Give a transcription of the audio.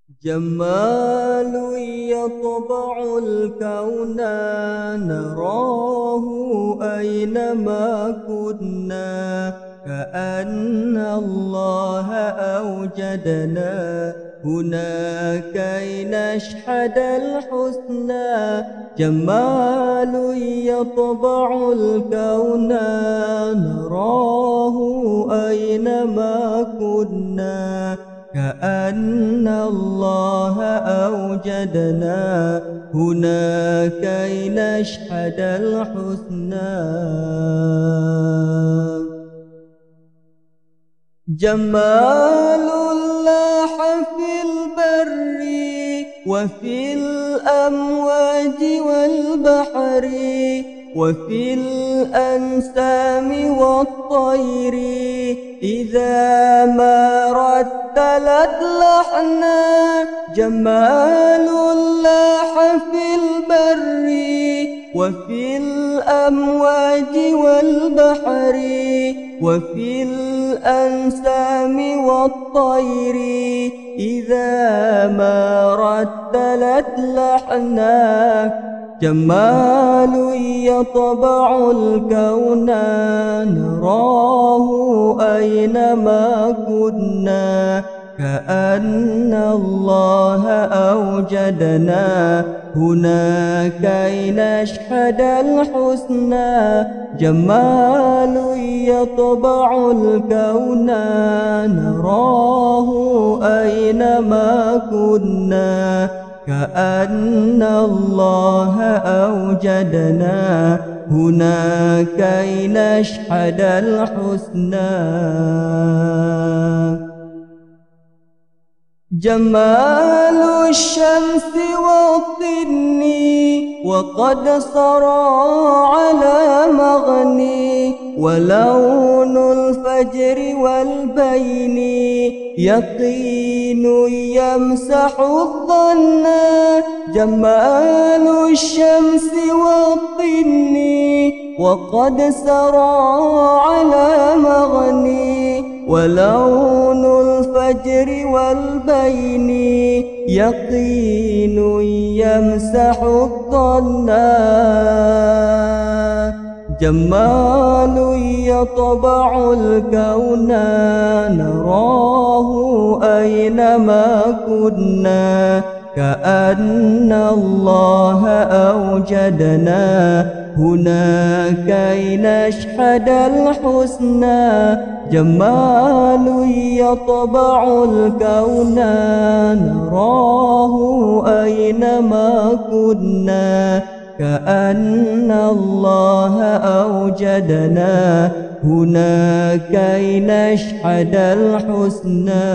جمال يطبع الكون نراه أينما كنا، كأن الله أوجدنا هنا كي نشهد الحسنى. جمال يطبع الكون نراه أينما كنا، كأن الله أوجدنا هنا كي نشهد الحسنى. جمال لاح في البر وفي الأمواج والبحر وفي الأنسام والطير، إذا ما رتلت لحنا. جمال لاح في البر وفي الأمواج والبحر وفي الأنسام والطير، إذا ما رتلت لحنا. جمال يطبع الكون نراه أينما كنا، كأن الله أوجدنا هنا كي نشهد الحسنى. جمال يطبع الكون نراه أينما كنا، كأن الله أوجدنا هنا كي نشهد الحسنى. جمال الشمس والطن وقد سرى على مغني، ولون الفجر والبين يقين يمسح الظن. جمال الشمس والطن وقد سرى على مغني، ولون الفجر والبين يقين يمسح الظن. جمال يطبع الكون نراه أينما كنا، كأن الله أوجدنا هنا كي نشهد الحسنى. جمال يطبع الكون نراه أينما كنا، كأن الله أوجدنا هنا كي نشهد الحسنى.